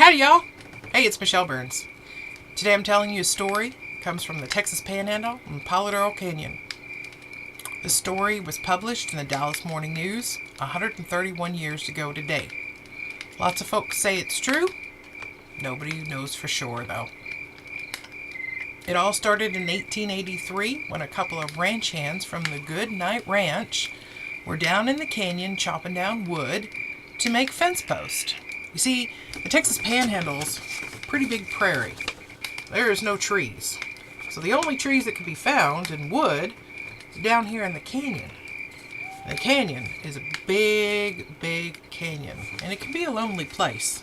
Howdy, y'all. Hey, it's Michelle Burns. Today I'm telling you a story. It comes from the Texas Panhandle and Palo Canyon. The story was published in the Dallas Morning News 131 years ago today. Lots of folks say it's true. Nobody knows for sure, though. It all started in 1883 when a couple of ranch hands from the Good Night Ranch were down in the canyon chopping down wood to make fence posts. You see, the Texas Panhandle's a pretty big prairie. There is no trees. So the only trees that can be found in wood is down here in the canyon. The canyon is a big, big canyon, and it can be a lonely place.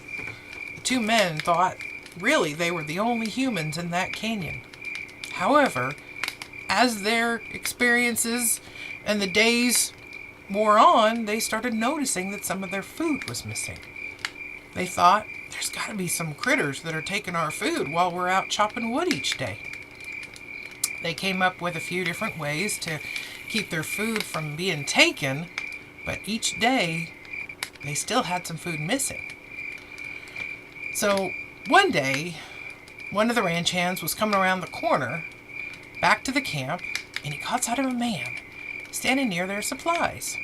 The two men thought really they were the only humans in that canyon. However, as their experiences and the days wore on, they started noticing that some of their food was missing. They thought, there's got to be some critters that are taking our food while we're out chopping wood each day. They came up with a few different ways to keep their food from being taken, but each day they still had some food missing. So one day, one of the ranch hands was coming around the corner back to the camp, and he caught sight of a man standing near their supplies.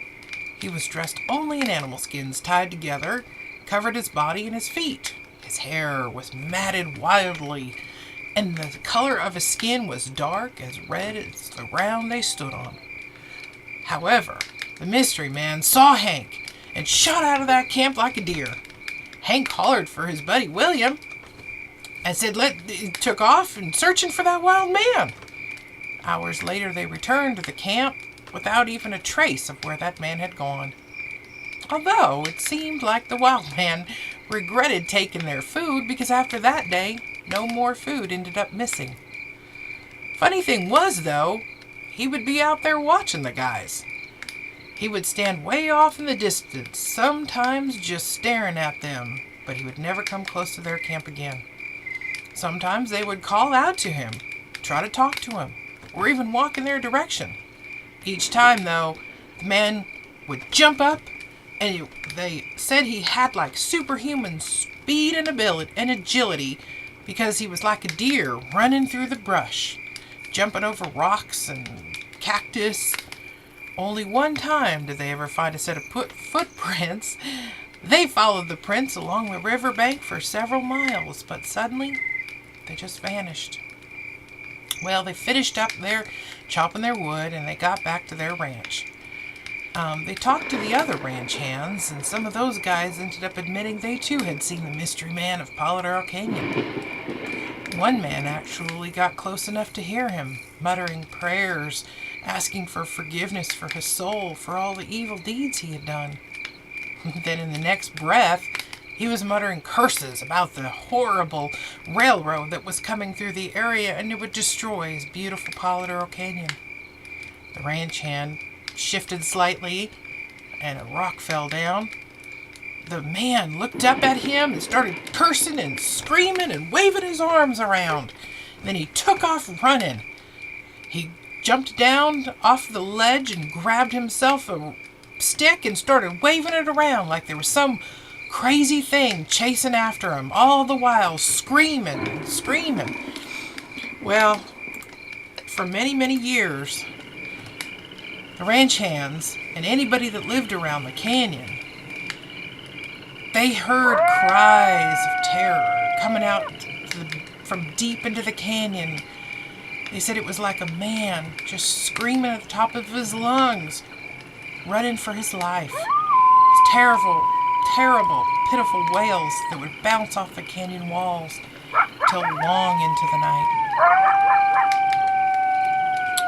He was dressed only in animal skins tied together, covered his body and his feet. His hair was matted wildly, and the color of his skin was dark, as red as the ground they stood on. However, the mystery man saw Hank and shot out of that camp like a deer. Hank hollered for his buddy William and said took off and searching for that wild man. Hours later, they returned to the camp without even a trace of where that man had gone. Although it seemed like the wild man regretted taking their food, because after that day, no more food ended up missing. Funny thing was, though, he would be out there watching the guys. He would stand way off in the distance, sometimes just staring at them, but he would never come close to their camp again. Sometimes they would call out to him, try to talk to him, or even walk in their direction. Each time, though, the man would jump up, and they said he had like superhuman speed and ability and agility, because he was like a deer running through the brush, jumping over rocks and cactus. Only one time did they ever find a set of footprints. They followed the prints along the riverbank for several miles, but suddenly they just vanished. Well, they finished up their chopping their wood, and they got back to their ranch. They talked to the other ranch hands, and some of those guys ended up admitting they too had seen the mystery man of Palo Canyon. One man actually got close enough to hear him, muttering prayers, asking for forgiveness for his soul for all the evil deeds he had done. Then in the next breath, he was muttering curses about the horrible railroad that was coming through the area, and it would destroy his beautiful Palo Canyon. The ranch hand shifted slightly, and a rock fell down. The man looked up at him and started cursing and screaming and waving his arms around. Then he took off running. He jumped down off the ledge and grabbed himself a stick and started waving it around like there was some crazy thing chasing after him, all the while screaming and screaming. Well, for many, many years, the ranch hands and anybody that lived around the canyon, they heard cries of terror coming out from deep into the canyon. They said it was like a man just screaming at the top of his lungs, running for his life. It's terrible, pitiful wails that would bounce off the canyon walls till long into the night.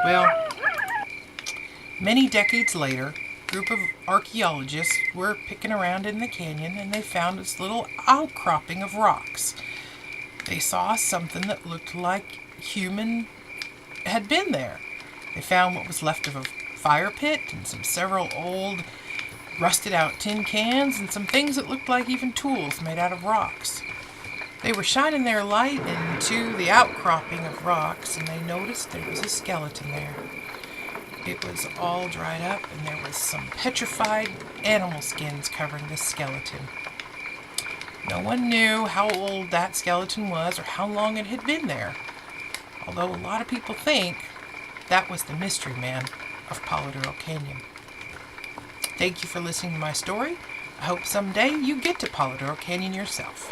Well, many decades later, a group of archaeologists were picking around in the canyon, and they found this little outcropping of rocks. They saw something that looked like human had been there. They found what was left of a fire pit and several old rusted out tin cans and some things that looked like even tools made out of rocks. They were shining their light into the outcropping of rocks, and they noticed there was a skeleton there. It was all dried up, and there was some petrified animal skins covering the skeleton. No one knew how old that skeleton was or how long it had been there, although a lot of people think that was the mystery man of Palo Duro Canyon. Thank you for listening to my story. I hope someday you get to Palo Duro Canyon yourself.